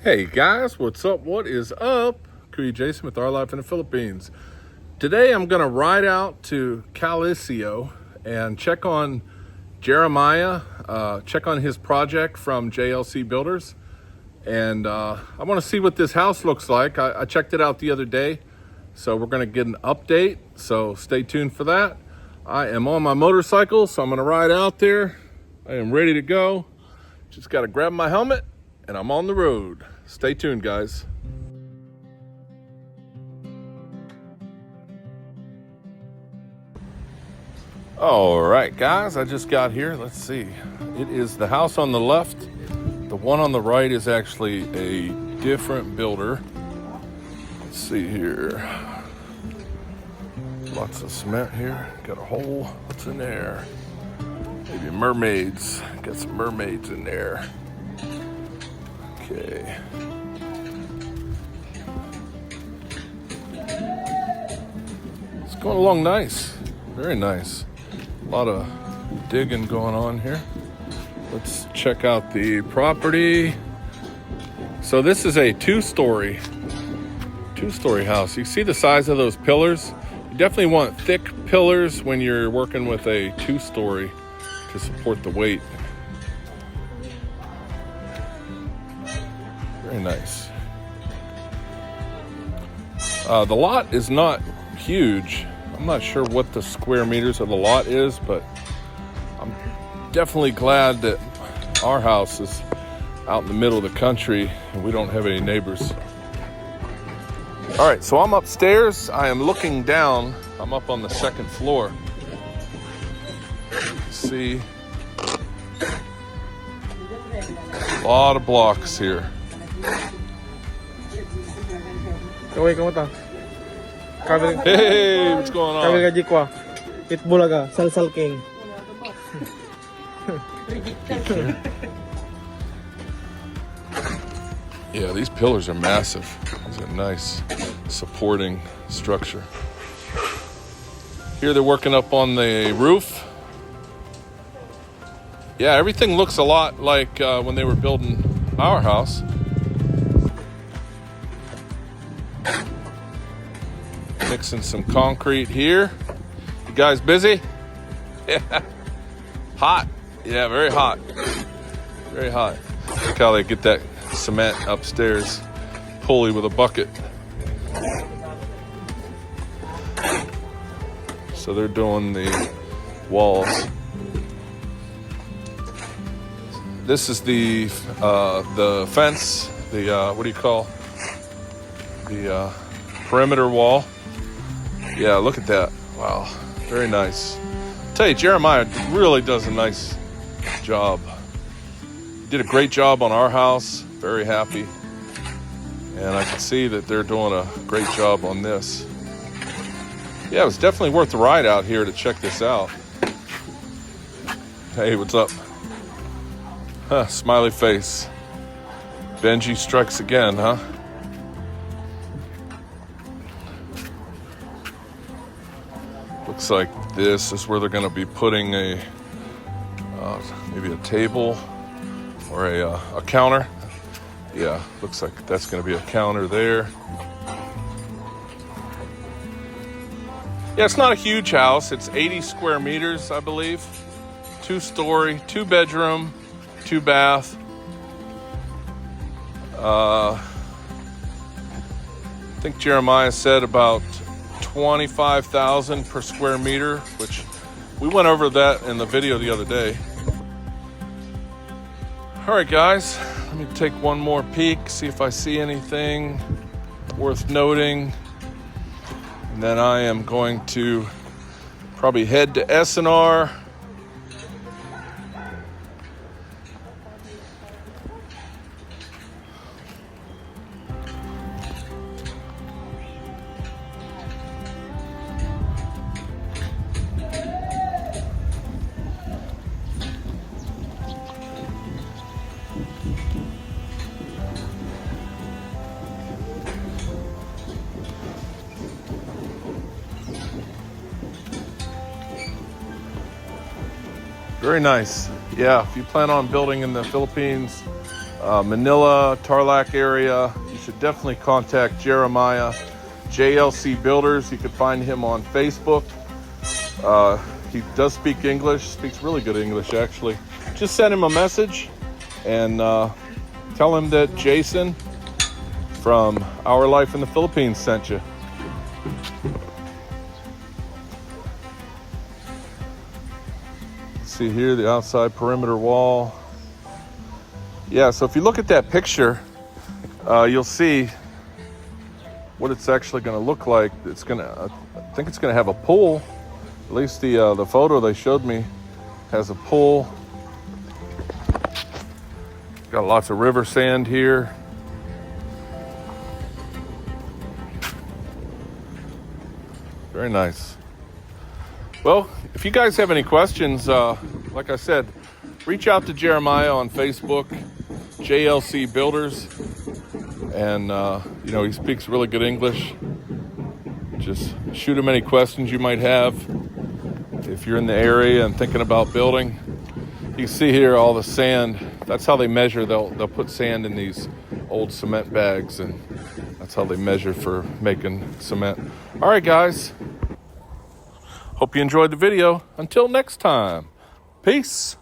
Hey guys, what's up? What is up? Kuya Jason with Our Life in the Philippines. Today I'm going to ride out to Calasiao and check on Jeremiah, check on his project from JLC Builders. And I want to see what this house looks like. I checked it out the other day, so we're going to get an update. So stay tuned for that. I am on my motorcycle, so I'm going to ride out there. I am ready to go. Just got to grab my helmet and I'm on the road. Stay tuned, guys. All right, guys, I just got here. Let's see. It is the house on the left. The one on the right is actually a different builder. Let's see here. Lots of cement here. Got a hole. What's in there? Maybe mermaids. Got some mermaids in there. Okay. It's going along nice. Very nice. A lot of digging going on here. Let's check out the property. So this is a two-story house. You see the size of those pillars? You definitely want thick pillars when you're working with a two-story to support the weight. Very nice. The lot is not huge. I'm not sure what the square meters of the lot is, but I'm definitely glad that our house is out in the middle of the country and we don't have any neighbors. All right, so I'm upstairs. I am looking down. I'm up on the second floor. See, a lot of blocks here. Kaway kamuta. Hey, what's going on? Kaway ka jikwa. Itbulaga, salsal king. Yeah, these pillars are massive. These are nice supporting structure. Here they're working up on the roof. Yeah, everything looks a lot like when they were building our house. Mixing some concrete here. You guys busy? Yeah. Hot. Yeah, very hot. Very hot. Look how they get that cement upstairs. Pulley with a bucket. So they're doing the walls. This is the fence. The what do you call the perimeter wall? Yeah, look at that. Wow, very nice. Tell you, Jeremiah really does a nice job. He did a great job on our house. Very happy. And I can see that they're doing a great job on this. Yeah, it was definitely worth the ride out here to check this out. Hey, what's up? Huh, smiley face. Benji strikes again, huh? Looks like this is where they're going to be putting a maybe a table or a counter. Yeah, looks like that's going to be a counter there. Yeah, it's not a huge house. It's 80 square meters, I believe. 2-story, 2-bedroom, 2-bath. I think Jeremiah said about 25,000 per square meter, which we went over that in the video the other day. All right, guys, let me take one more peek, see if I see anything worth noting. And then I am going to probably head to S&R. Very nice. Yeah, if you plan on building in the Philippines, Manila, Tarlac area, you should definitely contact Jeremiah, JLC Builders. You can find him on Facebook. He does speak English, speaks really good English actually. Just send him a message and tell him that Jason from Our Life in the Philippines sent you. See here the outside perimeter wall. Yeah, so if you look at that picture, you'll see what it's actually going to look like. It's going to, I think it's going to have a pool. At least the photo they showed me has a pool. Got lots of river sand here. Very nice. Well, if you guys have any questions, like I said, reach out to Jeremiah on Facebook, JLC Builders, and you know, he speaks really good English. Just shoot him any questions you might have. If you're in the area and thinking about building, you see here all the sand. That's how they measure. They'll put sand in these old cement bags, and that's how they measure for making cement. All right, guys. Hope you enjoyed the video. Until next time, peace.